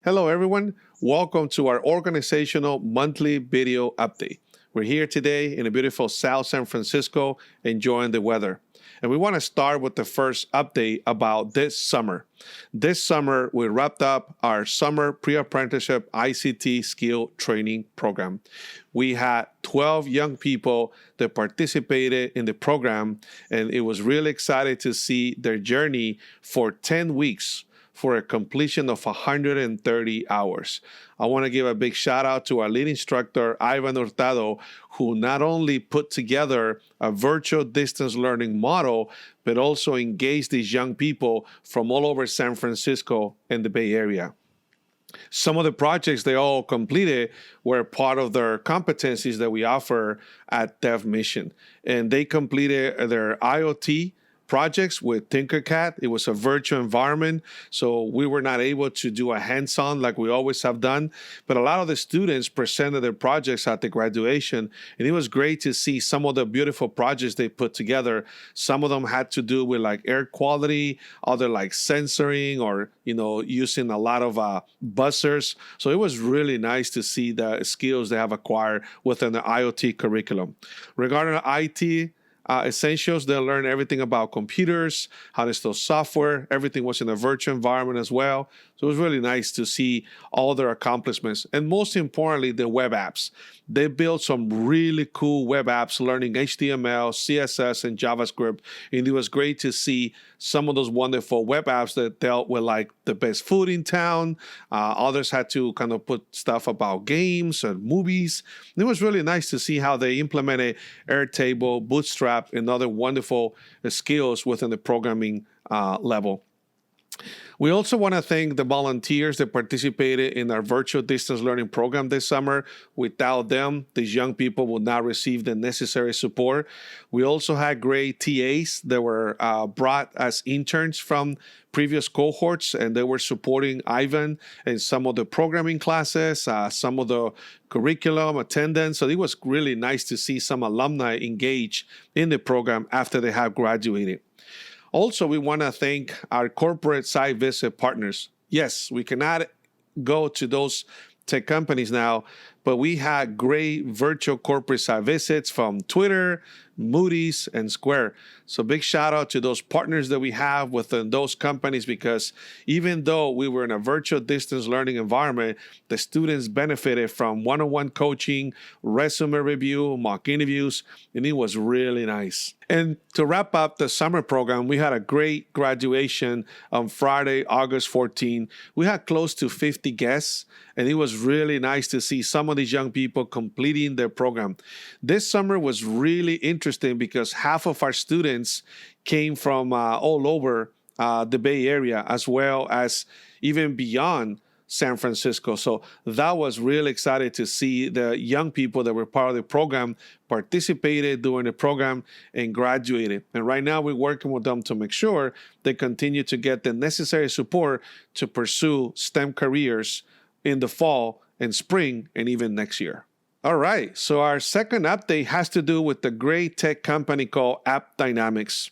Hello, everyone. Welcome to our organizational monthly video update. We're here today in a beautiful South San Francisco, enjoying the weather. And we want to start with the first update about this summer. This summer, we wrapped up our summer pre-apprenticeship ICT skill training program. We had 12 young people that participated in the program, and it was really exciting to see their journey for 10 weeks for a completion of 130 hours. I want to give a big shout out to our lead instructor, Ivan Hurtado, who not only put together a virtual distance learning model, but also engaged these young people from all over San Francisco and the Bay Area. Some of the projects they all completed were part of their competencies that we offer at Dev Mission. And they completed their IoT projects with Tinkercad. It was a virtual environment, so we were not able to do a hands-on like we always have done. But a lot of the students presented their projects at the graduation, and it was great to see some of the beautiful projects they put together. Some of them had to do with like air quality, other like sensoring, or using a lot of buzzers. So it was really nice to see the skills they have acquired within the IoT curriculum. Regarding the IT essentials, they'll learn everything about computers, how to install software. Everything was in a virtual environment as well. So it was really nice to see all their accomplishments. And most importantly, the web apps. They built some really cool web apps learning HTML, CSS, and JavaScript. And it was great to see some of those wonderful web apps that dealt with like the best food in town. Others had to kind of put stuff about games and movies. And it was really nice to see how they implemented Airtable, Bootstrap, and other wonderful skills within the programming level. We also want to thank the volunteers that participated in our virtual distance learning program this summer. Without them, these young people would not receive the necessary support. We also had great TAs that were brought as interns from previous cohorts, and they were supporting Ivan in some of the programming classes, some of the curriculum attendance. So it was really nice to see some alumni engage in the program after they have graduated. Also, we want to thank our corporate site visit partners. Yes, we cannot go to those tech companies now, but we had great virtual corporate site visits from Twitter, Moody's, and Square. So big shout out to those partners that we have within those companies, because even though we were in a virtual distance learning environment, the students benefited from one-on-one coaching, resume review, mock interviews, and it was really nice. And to wrap up the summer program, we had a great graduation on Friday, August 14. We had close to 50 guests, and it was really nice to see some of these young people completing their program. This summer was really interesting because half of our students came from all over the Bay Area, as well as even beyond San Francisco. So that was really exciting to see the young people that were part of the program participated during the program and graduated. And right now we're working with them to make sure they continue to get the necessary support to pursue STEM careers in the fall and spring and even next year. All right, so our second update has to do with the great tech company called App Dynamics.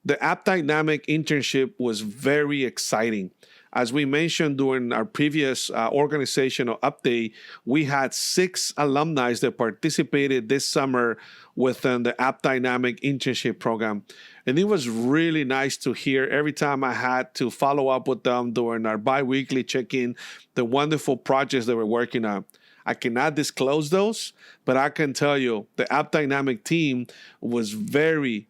The App Dynamic internship was very exciting. As we mentioned during our previous organizational update, we had 6 alumni that participated this summer within the App Dynamic internship program. And it was really nice to hear every time I had to follow up with them during our bi-weekly check-in, the wonderful projects they were working on. I cannot disclose those, but I can tell you the App Dynamic team was very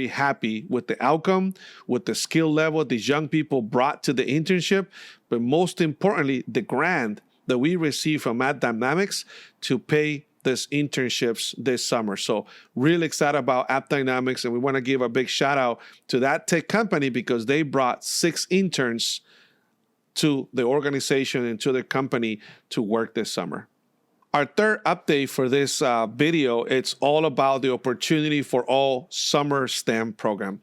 happy with the outcome, with the skill level these young people brought to the internship, but most importantly, the grant that we received from App Dynamics to pay these internships this summer. So really excited about App Dynamics, and we want to give a big shout out to that tech company because they brought 6 interns to the organization and to the company to work this summer. Our third update for this video, it's all about the Opportunity for All Summer STEM program.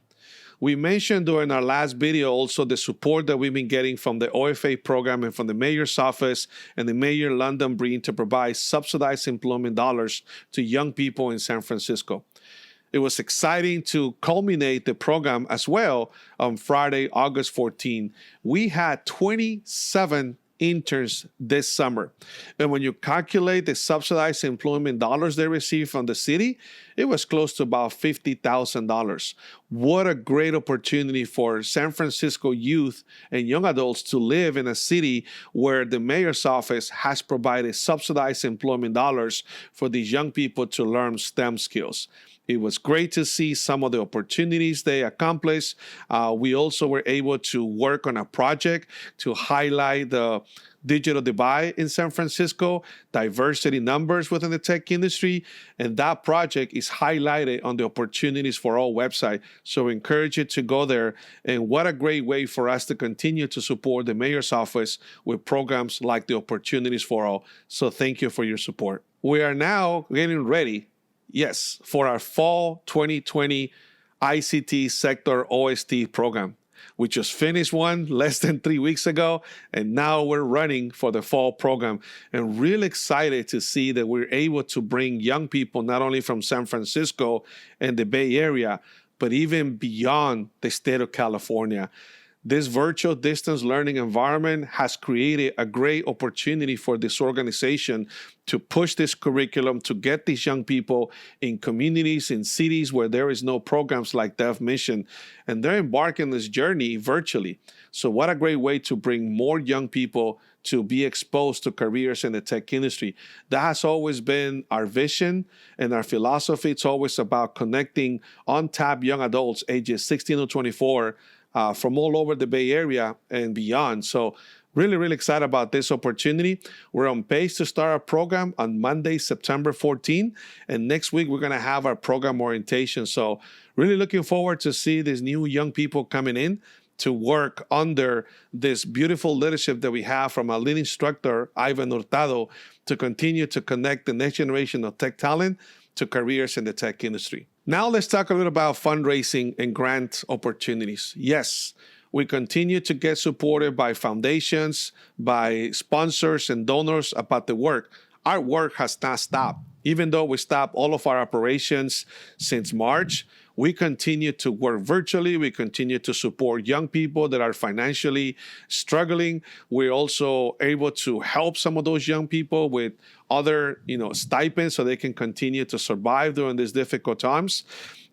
We mentioned during our last video also the support that we've been getting from the OFA program and from the Mayor's Office and the Mayor London Breed to provide subsidized employment dollars to young people in San Francisco. It was exciting to culminate the program as well on Friday, August 14. We had 27 interns this summer. And when you calculate the subsidized employment dollars they received from the city, it was close to about $50,000. What a great opportunity for San Francisco youth and young adults to live in a city where the mayor's office has provided subsidized employment dollars for these young people to learn STEM skills. It was great to see some of the opportunities they accomplished. We also were able to work on a project to highlight the digital divide in San Francisco, diversity numbers within the tech industry, and that project is highlighted on the Opportunities for All website. So we encourage you to go there, and what a great way for us to continue to support the mayor's office with programs like the Opportunities for All. So thank you for your support. We are now getting ready, yes, for our fall 2020 ICT sector OST program. We just finished one less than 3 weeks ago, and now we're running for the fall program. And really excited to see that we're able to bring young people not only from San Francisco and the Bay Area, but even beyond the state of California. This virtual distance learning environment has created a great opportunity for this organization to push this curriculum, to get these young people in communities, in cities where there is no programs like Dev Mission, and they're embarking this journey virtually. So what a great way to bring more young people to be exposed to careers in the tech industry. That has always been our vision and our philosophy. It's always about connecting untapped young adults ages 16 to 24 from all over the Bay Area and beyond. So really, really excited about this opportunity. We're on pace to start our program on Monday, September 14. And next week, we're going to have our program orientation. So really looking forward to see these new young people coming in to work under this beautiful leadership that we have from our lead instructor, Ivan Hurtado, to continue to connect the next generation of tech talent to careers in the tech industry. Now let's talk a little about fundraising and grant opportunities. Yes, we continue to get supported by foundations, by sponsors and donors about the work. Our work has not stopped. Even though we stopped all of our operations since March, we continue to work virtually. We continue to support young people that are financially struggling. We're also able to help some of those young people with other, stipends so they can continue to survive during these difficult times.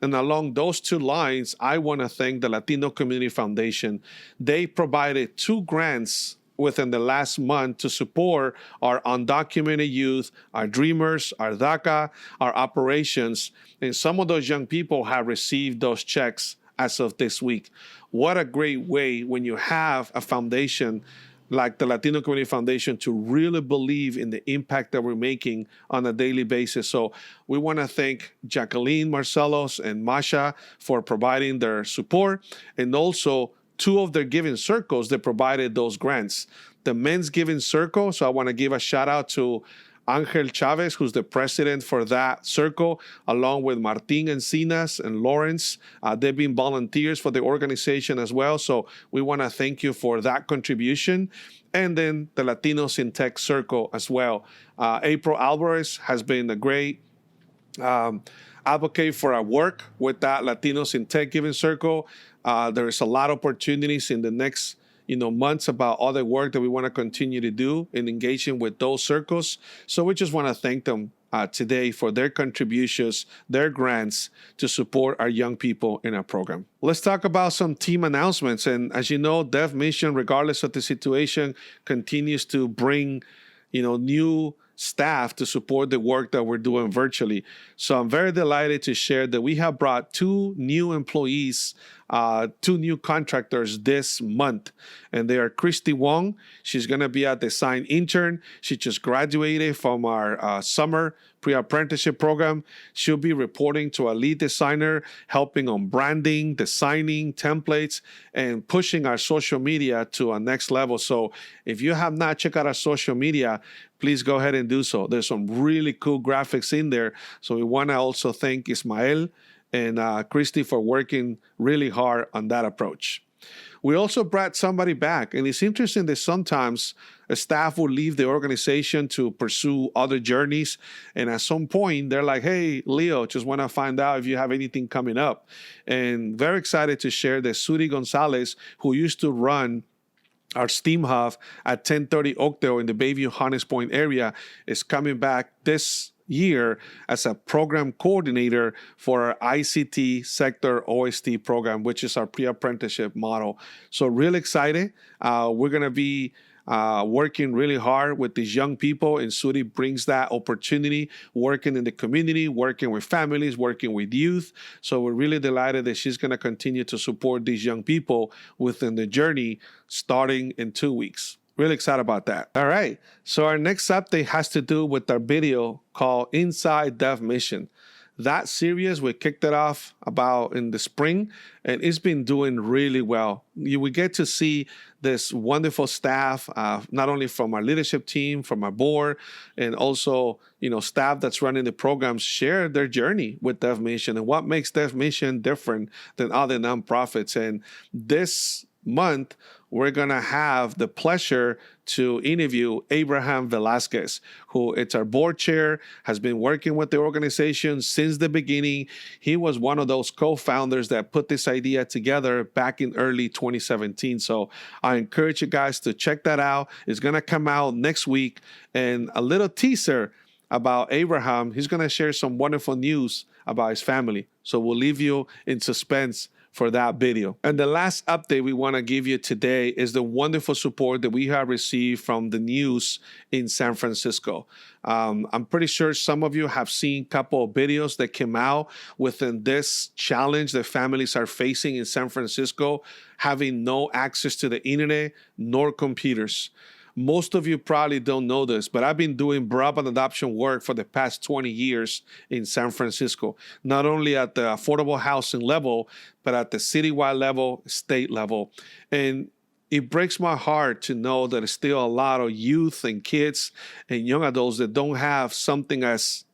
And along those two lines, I want to thank the Latino Community Foundation. They provided 2 grants within the last month to support our undocumented youth, our dreamers, our DACA, our operations. And some of those young people have received those checks as of this week. What a great way when you have a foundation like the Latino Community Foundation to really believe in the impact that we're making on a daily basis. So we want to thank Jacqueline Marcelos and Masha for providing their support, and also 2 of their giving circles that provided those grants. The Men's Giving Circle, so I want to give a shout out to Angel Chavez, who's the president for that circle, along with Martin Encinas and Lawrence. They've been volunteers for the organization as well, so we want to thank you for that contribution. And then the Latinos in Tech Circle as well. April Alvarez has been a great advocate for our work with that Latinos in Tech Giving Circle. There is a lot of opportunities in the next months about other work that we want to continue to do in engaging with those circles. So we just want to thank them today for their contributions, their grants to support our young people in our program. Let's talk about some team announcements. And as you know, Dev Mission, regardless of the situation, continues to bring new staff to support the work that we're doing virtually. So I'm very delighted to share that we have brought 2 new employees, 2 new contractors this month. And they are Christy Wong. She's going to be a design intern. She just graduated from our summer pre-apprenticeship program. She'll be reporting to a lead designer, helping on branding, designing, templates, and pushing our social media to a next level. So if you have not checked out our social media, please go ahead and do so. There's some really cool graphics in there. So we want to also thank Ismael and Christy for working really hard on that approach. We also brought somebody back, and it's interesting that sometimes a staff will leave the organization to pursue other journeys, and at some point they're like, hey, Leo, just want to find out if you have anything coming up. And very excited to share that Suri Gonzalez, who used to run Our STEAM Hub at 1030 Oakdale in the Bayview Hunters Point area is coming back this year as a program coordinator for our ICT sector OST program, which is our pre-apprenticeship model. So really excited. We're going to be working really hard with these young people, and Suri brings that opportunity, working in the community, working with families, working with youth. So we're really delighted that she's going to continue to support these young people within the journey starting in 2 weeks. Really excited about that. All right. So our next update has to do with our video called Inside Dev Mission. That series, we kicked it off about in the spring, and it's been doing really well. We get to see this wonderful staff, not only from our leadership team, from our board, and also, staff that's running the programs share their journey with Dev Mission and what makes Dev Mission different than other nonprofits. And this month, we're going to have the pleasure to interview Abraham Velasquez, who is our board chair, has been working with the organization since the beginning. He was one of those co-founders that put this idea together back in early 2017. So I encourage you guys to check that out. It's going to come out next week. And a little teaser about Abraham, he's going to share some wonderful news about his family. So we'll leave you in suspense for that video. And the last update we want to give you today is the wonderful support that we have received from the news in San Francisco. I'm pretty sure some of you have seen a couple of videos that came out within this challenge that families are facing in San Francisco, having no access to the internet nor computers. Most of you probably don't know this, but I've been doing broadband adoption work for the past 20 years in San Francisco, not only at the affordable housing level, but at the citywide level, state level. And it breaks my heart to know that there's still a lot of youth and kids and young adults that don't have something as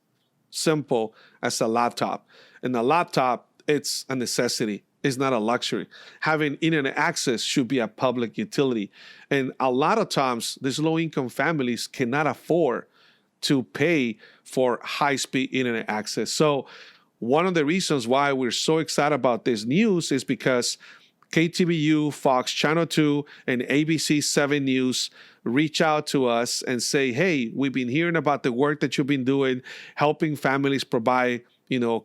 simple as a laptop. And a laptop, it's a necessity. Is not a luxury. Having internet access should be a public utility. And a lot of times, these low-income families cannot afford to pay for high-speed internet access. So one of the reasons why we're so excited about this news is because KTVU, Fox Channel 2, and ABC 7 News reach out to us and say, hey, we've been hearing about the work that you've been doing, helping families provide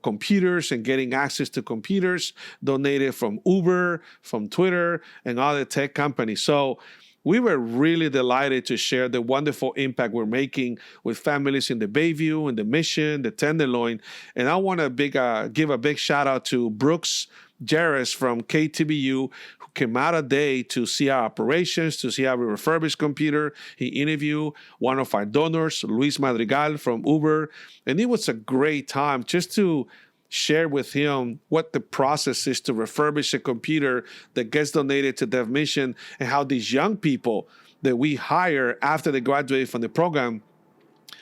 computers and getting access to computers donated from Uber, from Twitter, and other tech companies. So we were really delighted to share the wonderful impact we're making with families in the Bayview, in the Mission, the Tenderloin. And I want to give a big shout out to Brooks Jarris from KTBU, who came out a day to see our operations, to see how we refurbish computer. He interviewed one of our donors, Luis Madrigal from Uber. And it was a great time just to share with him what the process is to refurbish a computer that gets donated to Dev Mission, and how these young people that we hire after they graduate from the program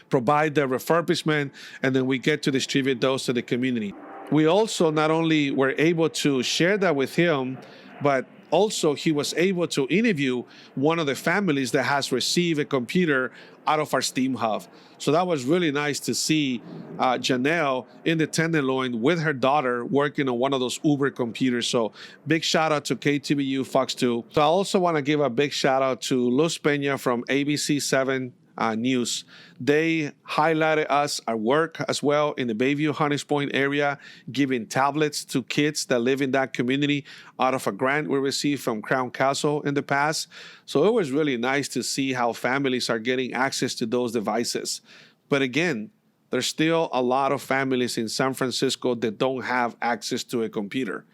provide the refurbishment, and then we get to distribute those to the community. We also not only were able to share that with him, but also he was able to interview one of the families that has received a computer out of our STEAM Hub. So that was really nice to see Janelle in the Tenderloin with her daughter working on one of those Uber computers. So big shout out to KTVU Fox 2. So I also want to give a big shout out to Luz Peña from ABC 7 News. They highlighted our work as well in the Bayview Hunters Point area, giving tablets to kids that live in that community out of a grant we received from Crown Castle in the past. So it was really nice to see how families are getting access to those devices. But again, there's still a lot of families in San Francisco that don't have access to a computer.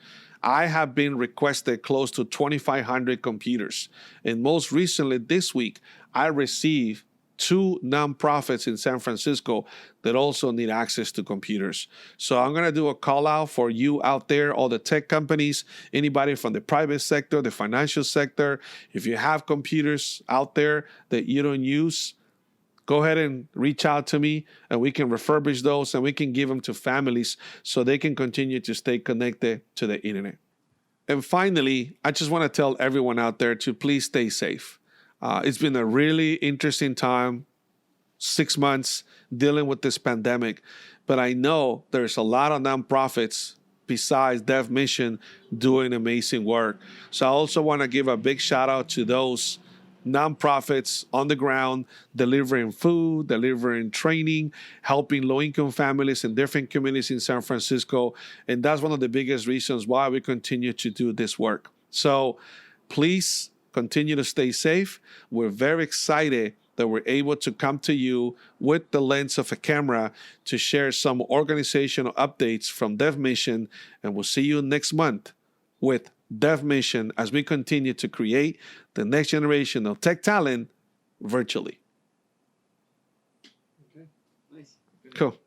I have been requested close to 2,500 computers. And most recently this week, I received 2 nonprofits in San Francisco that also need access to computers. So I'm going to do a call out for you out there, all the tech companies, anybody from the private sector, the financial sector. If you have computers out there that you don't use, go ahead and reach out to me, and we can refurbish those and we can give them to families so they can continue to stay connected to the internet. And finally, I just want to tell everyone out there to please stay safe. It's been a really interesting time, 6 months dealing with this pandemic, but I know there's a lot of nonprofits besides Dev Mission doing amazing work. So I also want to give a big shout out to those nonprofits on the ground, delivering food, delivering training, helping low-income families in different communities in San Francisco. And that's one of the biggest reasons why we continue to do this work. So please continue to stay safe. We're very excited that we're able to come to you with the lens of a camera to share some organizational updates from DevMission. And we'll see you next month with DevMission as we continue to create the next generation of tech talent virtually. Okay, nice. Cool.